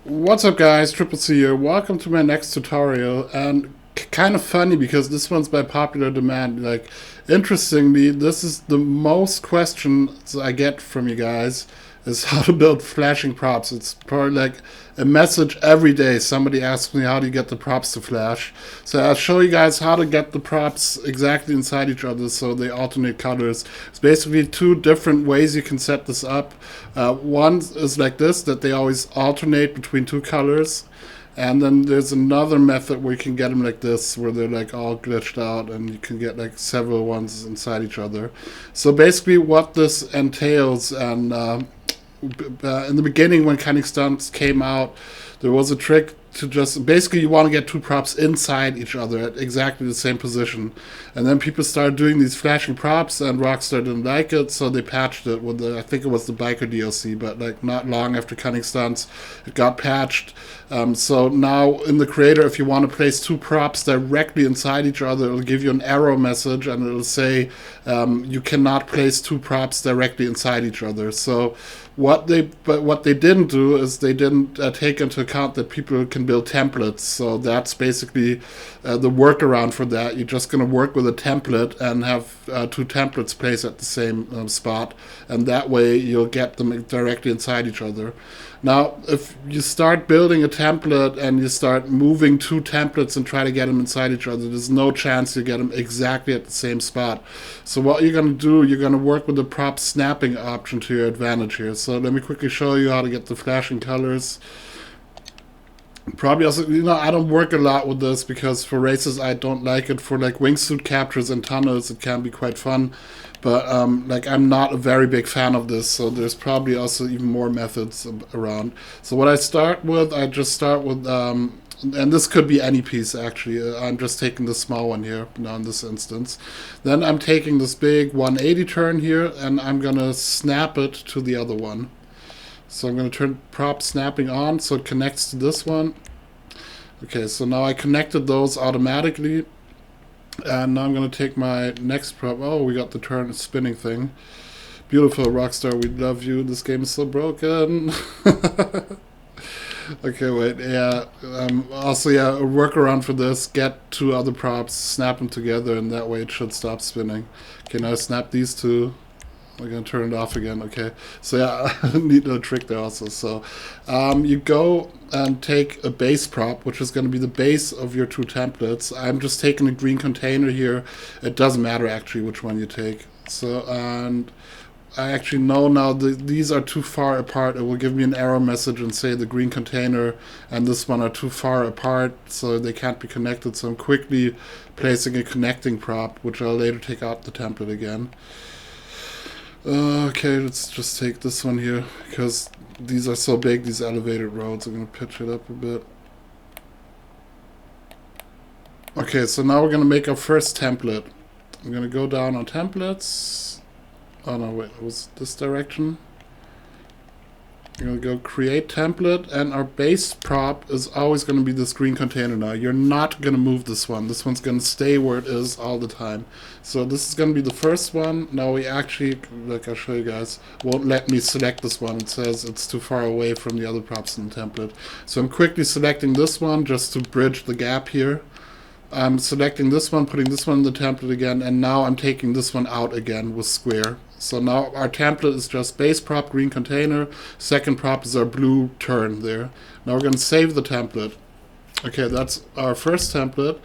What's up guys, Triple C here. Welcome to my next tutorial, and kind of funny because this one's by popular demand. Like, interestingly, this is the most questions I get from you guys is how to build flashing props. It's probably like a message every day. Somebody asks me how do you get the props to flash. So I'll show you guys how to get the props exactly inside each other so they alternate colors. It's basically two different ways you can set this up. One is like this, that they always alternate between two colors. And then there's another method where you can get them like this, where they're like all glitched out and you can get like several ones inside each other. So basically what this entails, and in the beginning when Cunning Stunts came out, there was a trick to just basically you want to get two props inside each other at exactly the same position, and then people started doing these flashing props and Rockstar didn't like it, so they patched it with the, I think it was the biker DLC, but like not long after Cunning Stunts it got patched. So now in the creator, if you want to place two props directly inside each other, it'll give you an error message and it'll say you cannot place two props directly inside each other. So what they didn't do is they didn't take into account that people can build templates. So that's basically the workaround for that. You're just going to work with a template and have two templates placed at the same spot, and that way you'll get them directly inside each other. Now, if you start building a template and you start moving two templates and try to get them inside each other, there's no chance you get them exactly at the same spot. So what you're going to do, you're going to work with the prop snapping option to your advantage here. So let me quickly show you how to get the flashing colors. Probably also, I don't work a lot with this because for races I don't like it. For like wingsuit captures and tunnels it can be quite fun, but like I'm not a very big fan of this, so there's probably also even more methods around. So what I just start with, and this could be any piece actually, I'm just taking the small one here now in this instance. Then I'm taking this big 180 turn here and I'm gonna snap it to the other one. So I'm going to turn prop snapping on so it connects to this one. Okay, so now I connected those automatically. And now I'm going to take my next prop. Oh, we got the turn spinning thing. Beautiful, Rockstar, we love you. This game is so broken. Okay, wait, yeah. Also, yeah, a workaround for this. Get two other props, snap them together, and that way it should stop spinning. Okay, now snap these two. We're going to turn it off again. Okay, so yeah, I need a trick there also. So you go and take a base prop, which is going to be the base of your two templates. I'm just taking a green container here. It doesn't matter actually which one you take. So, and I actually know now these are too far apart. It will give me an error message and say the green container and this one are too far apart, so they can't be connected. So I'm quickly placing a connecting prop, which I'll later take out the template again. Okay, let's just take this one here, because these are so big, these elevated roads. I'm going to pitch it up a bit. Okay, so now we're going to make our first template. I'm going to go down on templates. Oh no, wait, it was this direction. You're going to go create template, and our base prop is always going to be this green container now. You're not going to move this one. This one's going to stay where it is all the time. So this is going to be the first one. Now we actually, like I'll show you guys, won't let me select this one. It says it's too far away from the other props in the template. So I'm quickly selecting this one just to bridge the gap here. I'm selecting this one, putting this one in the template again, and now I'm taking this one out again with square. So now our template is just base prop, green container. Second prop is our blue turn there. Now we're going to save the template. Okay, that's our first template.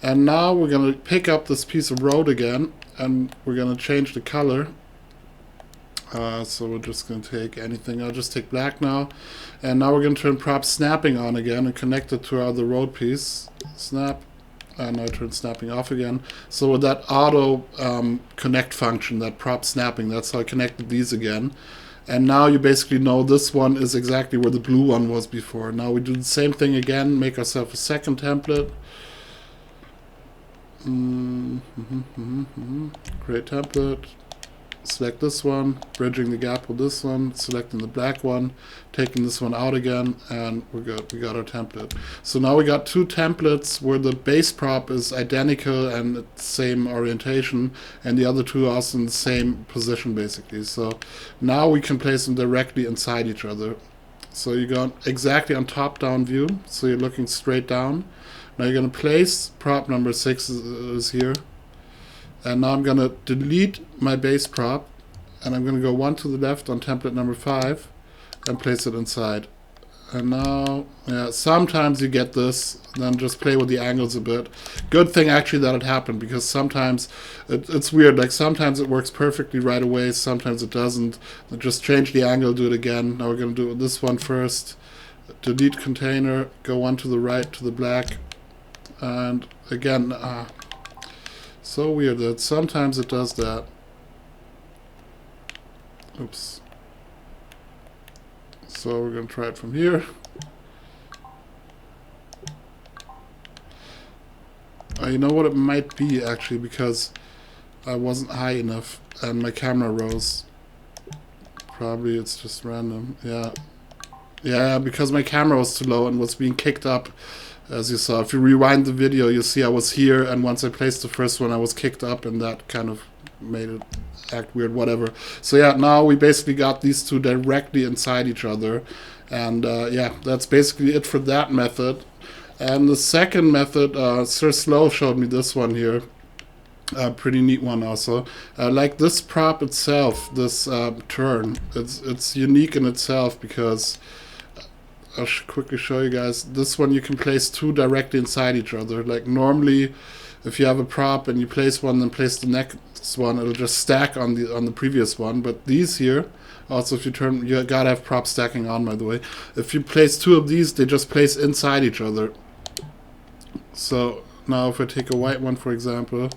And now we're going to pick up this piece of road again, and we're going to change the color. So we're just going to take anything. I'll just take black now. And now we're going to turn prop snapping on again and connect it to our other road piece. Snap. And I turn snapping off again. So with that auto connect function, that prop snapping, that's how I connected these again. And now you basically know this one is exactly where the blue one was before. Now we do the same thing again, make ourselves a second template. Create template. Select this one, bridging the gap with this one, selecting the black one, taking this one out again, and we're good. We got our template. So now we got two templates where the base prop is identical and the same orientation, and the other two are also in the same position basically. So now we can place them directly inside each other. So you're going exactly on top-down view. So you're looking straight down. Now you're going to place prop number 6 is here. And now I'm going to delete my base prop. And I'm going to go one to the left on template number 5 and place it inside. And now, yeah, sometimes you get this, then just play with the angles a bit. Good thing actually that it happened, because sometimes it's weird. Like sometimes it works perfectly right away, sometimes it doesn't. Just change the angle, do it again. Now we're going to do this one first. Delete container, go one to the right to the black. And again, so weird that sometimes it does that. Oops. So we're going to try it from here. You know what it might be actually, because I wasn't high enough and my camera rose. Probably it's just random. Yeah. Yeah, because my camera was too low and was being kicked up, as you saw. If you rewind the video, you'll see I was here, and once I placed the first one, I was kicked up, and that kind of made it act weird, whatever. So yeah, now we basically got these two directly inside each other, and yeah, that's basically it for that method. And the second method, Sir Slow showed me this one here, a pretty neat one also. Like this prop itself, this turn, it's unique in itself, because I'll quickly show you guys. This one you can place two directly inside each other. Like normally, if you have a prop and you place one, then place the next one, it'll just stack on the previous one. But these here, also if you turn, you gotta have prop stacking on, by the way. If you place two of these, they just place inside each other. So now if I take a white one, for example,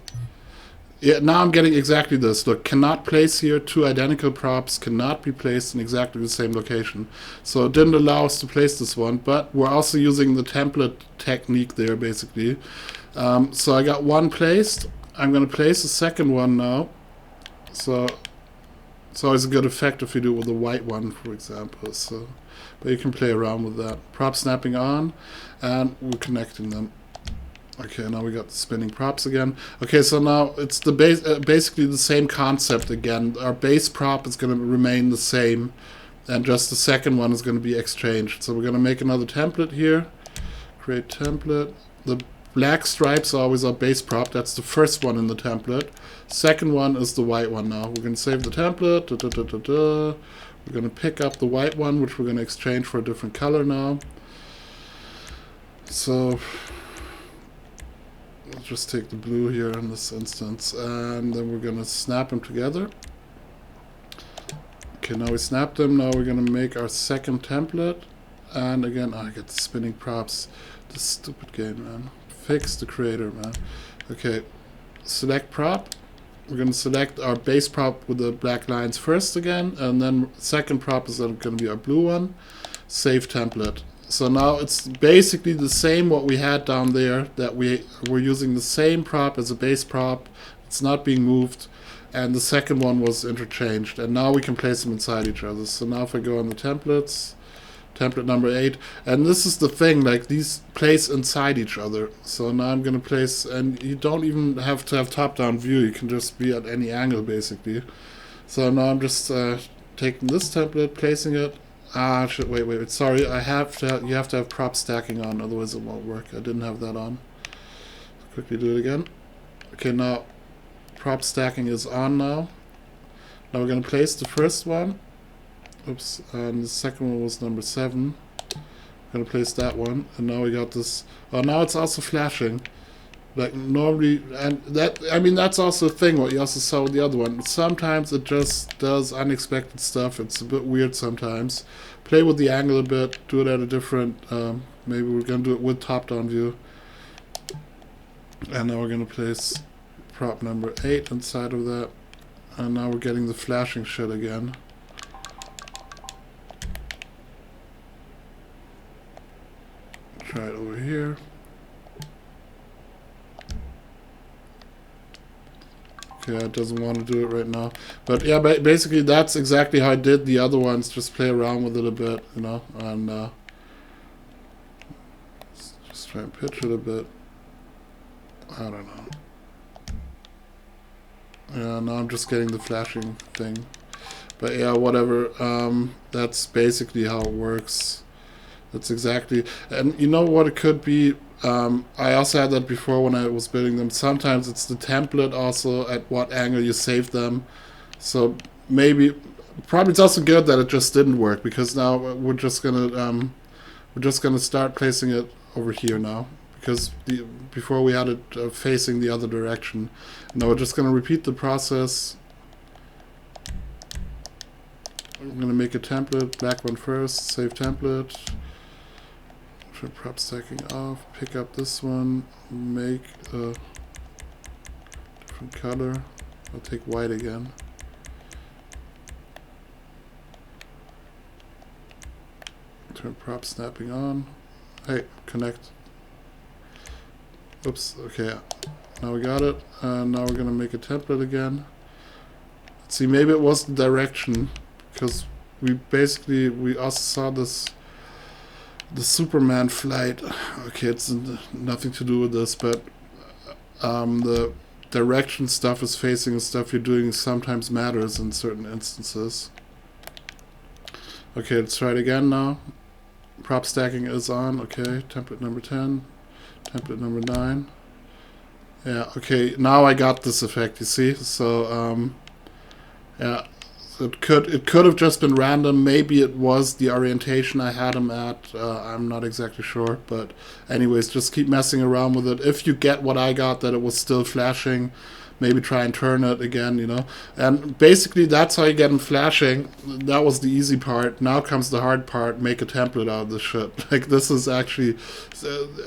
yeah, now I'm getting exactly this. Look, cannot place here. Two identical props cannot be placed in exactly the same location. So it didn't allow us to place this one, but we're also using the template technique there, basically. So I got one placed. I'm going to place the second one now. So it's always a good effect if you do it with a white one, for example. So, but you can play around with that. Prop snapping on, and we're connecting them. Okay, now we got the spinning props again. Okay, so now it's the basically the same concept again. Our base prop is going to remain the same, and just the second one is going to be exchanged. So we're going to make another template here. Create template. The black stripes are always our base prop. That's the first one in the template. Second one is the white one now. We're going to save the template. We're going to pick up the white one, which we're going to exchange for a different color now. So let's just take the blue here in this instance, and then we're going to snap them together. Okay, now we snapped them. Now we're going to make our second template. And again, I get the spinning props. This stupid game, man. Fix the creator, man. Okay, select prop. We're going to select our base prop with the black lines first again, and then second prop is going to be our blue one. Save template. So now it's basically the same what we had down there, that we're using the same prop as a base prop. It's not being moved, and the second one was interchanged, and now we can place them inside each other. So now if I go on the templates, template number 8, and this is the thing, like these place inside each other. So now I'm going to place, and you don't even have to have top-down view, you can just be at any angle basically. So now I'm just taking this template, placing it. Wait, sorry, you have to have prop stacking on, otherwise it won't work. I didn't have that on. Quickly do it again. Okay, now prop stacking is on now. Now we're going to place the first one. Oops, and the second one was number 7. I'm going to place that one, and now we got this. Oh, now it's also flashing. Like normally, and that, I mean, that's also a thing what you also saw with the other one. Sometimes it just does unexpected stuff. It's a bit weird sometimes. Play with the angle a bit, do it at a different, maybe we're going to do it with top-down view. And now we're going to place prop number 8 inside of that. And now we're getting the flashing shit again. Try it over here. Okay, it doesn't want to do it right now. But yeah, basically that's exactly how I did the other ones. Just play around with it a bit, you know, and just try and pitch it a bit. I don't know. Yeah, now I'm just getting the flashing thing. But yeah, whatever. That's basically how it works. That's exactly. And you know what it could be? I also had that before when I was building them. Sometimes it's the template also at what angle you save them. So maybe, probably it's also good that it just didn't work, because now we're just gonna start placing it over here now, because before we had it facing the other direction. Now we're just gonna repeat the process. I'm gonna make a template, black one first, save template. Turn prop stacking off, pick up this one, make a different color. I'll take white again. Turn prop snapping on. Hey, connect. Oops, okay. Now we got it. And now we're gonna make a template again. Let's see, maybe it was the direction, because we also saw this, the Superman flight. Okay, it's nothing to do with this, but the direction stuff is facing and stuff you're doing sometimes matters in certain instances. Okay, let's try it again now. Prop stacking is on. Okay, template number 10, template number 9. Yeah, okay, now I got this effect, you see? So, yeah, it could have just been random. Maybe it was the orientation I had him at. I'm not exactly sure, but anyways, just keep messing around with it. If you get what I got, that it was still flashing, maybe try and turn it again, you know. And basically that's how you get them flashing. That was the easy part. Now comes the hard part: make a template out of this shit. Like, this is actually,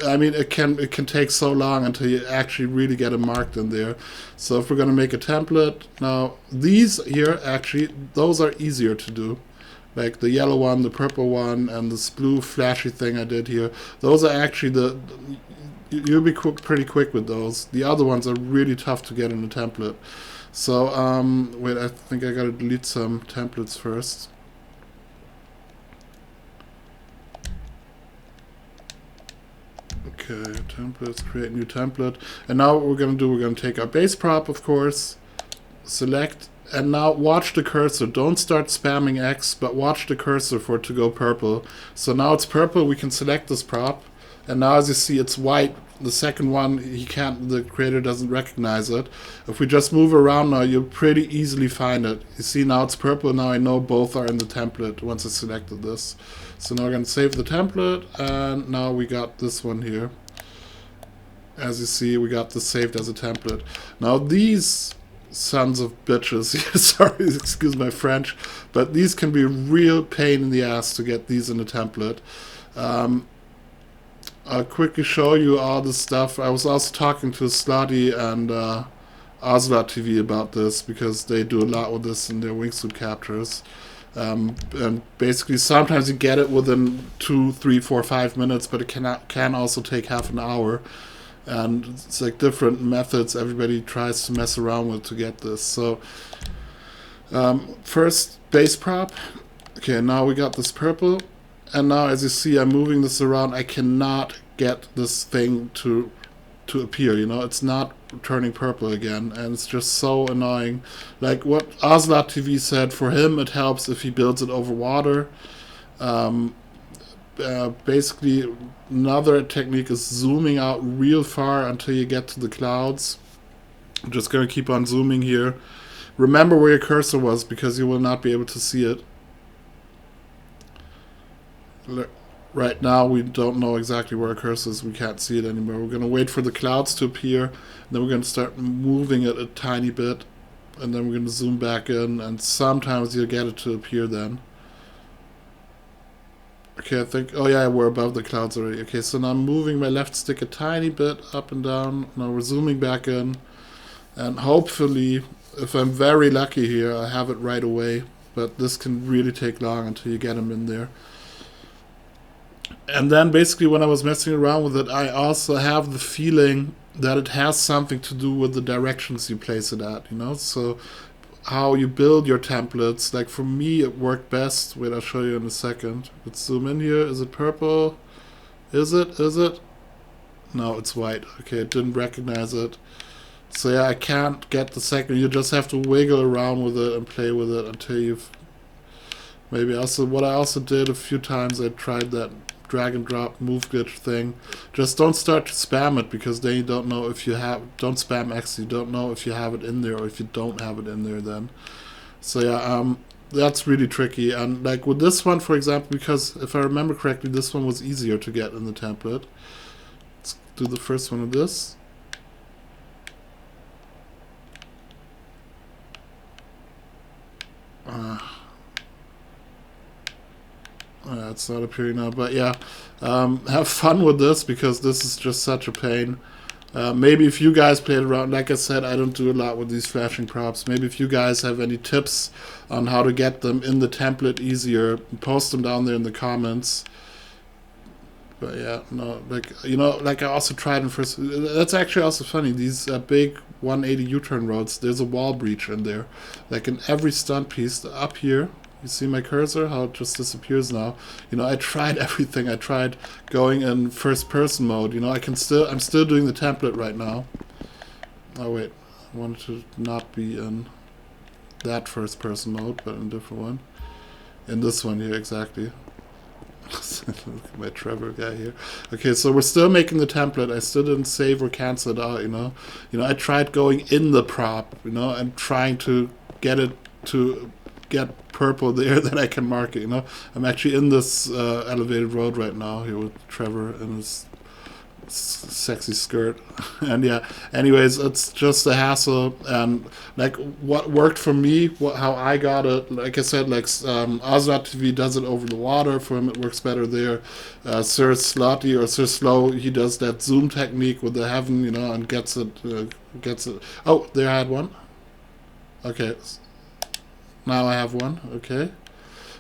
I mean, it can take so long until you actually really get it marked in there. So if we're gonna make a template now, these here, actually, those are easier to do. Like the yellow one, the purple one, and this blue flashy thing I did here. Those are actually you'll be pretty quick with those. The other ones are really tough to get in the template. So, wait, I think I gotta delete some templates first. Okay, templates, create new template. And now what we're gonna do, we're gonna take our base prop, of course, select, and now watch the cursor. Don't start spamming X, but watch the cursor for it to go purple. So now it's purple, we can select this prop. And now, as you see, it's white. The second one, the creator doesn't recognize it. If we just move around now, you'll pretty easily find it. You see, now it's purple. Now I know both are in the template once I selected this. So now we're going to save the template, and now we got this one here. As you see, we got this saved as a template. Now these sons of bitches, sorry, excuse my French, but these can be a real pain in the ass to get these in the template. I'll quickly show you all the stuff. I was also talking to Slotty and Ocelot TV about this, because they do a lot with this in their wingsuit captures. And basically, sometimes you get it within 2, 3, 4, 5 minutes, but it can also take half an hour. And it's like different methods everybody tries to mess around with to get this. So, first, base prop. Okay, now we got this purple. And now, as you see, I'm moving this around. I cannot get this thing to appear, you know. It's not turning purple again, and it's just so annoying. Like what Ocelot TV said, for him it helps if he builds it over water. Basically, another technique is zooming out real far until you get to the clouds. I'm just going to keep on zooming here. Remember where your cursor was, because you will not be able to see it. Right now we don't know exactly where our cursor is. We can't see it anymore. We're going to wait for the clouds to appear, and then we're going to start moving it a tiny bit, and then we're going to zoom back in, and sometimes you'll get it to appear then. Okay, I think, oh yeah, we're above the clouds already. Okay, so now I'm moving my left stick a tiny bit up and down. Now we're zooming back in, and hopefully, if I'm very lucky here, I have it right away, but this can really take long until you get them in there. And then basically when I was messing around with it, I also have the feeling that it has something to do with the directions you place it at, you know? So how you build your templates. Like for me, it worked best. Wait, I'll show you in a second. Let's zoom in here. Is it purple? Is it? Is it? No, it's white. Okay, it didn't recognize it. So yeah, I can't get the second. You just have to wiggle around with it and play with it until you Maybe also, what I also did a few times, I tried that drag and drop move glitch thing. Just don't start to spam it, because then you don't know if you have, don't spam X, you don't know if you have it in there or if you don't have it in there then. So yeah, that's really tricky. And like with this one, for example, because if I remember correctly, this one was easier to get in the template. Let's do the first one of this. It's not appearing now, but yeah, have fun with this, because this is just such a pain. Maybe if you guys played around, like I said, I don't do a lot with these flashing props. Maybe if you guys have any tips on how to get them in the template easier, post them down there in the comments. But yeah, no, like, you know, like I also tried in first, that's actually also funny, these big 180 U-turn roads, there's a wall breach in there. Like in every stunt piece up here, you see my cursor, how it just disappears now. You know, I tried everything. I tried going in first person mode. You know, I'm still doing the template right now. Oh wait, I wanted to not be in that first person mode, but in a different one. In this one here, exactly. Look at my Trevor guy here. Okay, so we're still making the template. I still didn't save or cancel it out, you know. You know, I tried going in the prop, you know, and trying to get it to get purple there that I can mark it, you know. I'm actually in this elevated road right now here with Trevor and his sexy skirt. And yeah, anyways, it's just a hassle. And like what worked for me, how I got it, like I said, like Ozlot TV does it over the water. For him it works better there. Sir Slotty or Sir Slow, he does that zoom technique with the heaven, you know, and gets it. Oh, there I had one. Okay, now I have one. Okay,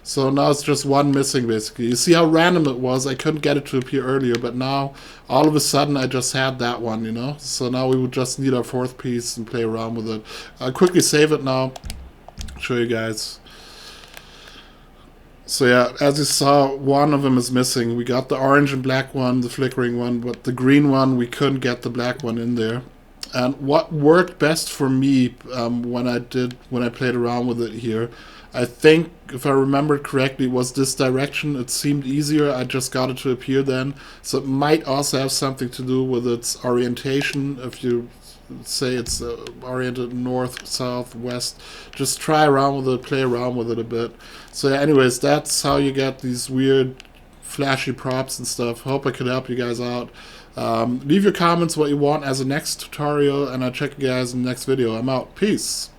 so now it's just one missing, basically. You see how random it was? I couldn't get it to appear earlier, but now, all of a sudden, I just had that one, you know? So now we would just need our fourth piece and play around with it. I'll quickly save it now, show you guys. So yeah, as you saw, one of them is missing. We got the orange and black one, the flickering one, but the green one, we couldn't get the black one in there. And what worked best for me when I played around with it here, I think, if I remember correctly, was this direction. It seemed easier. I just got it to appear then. So it might also have something to do with its orientation. If you say it's oriented north, south, west, just try around with it, play around with it a bit. So yeah, anyways, that's how you get these weird flashy props and stuff. Hope I could help you guys out. Leave your comments what you want as a next tutorial, and I'll check you guys in the next video. I'm out. Peace.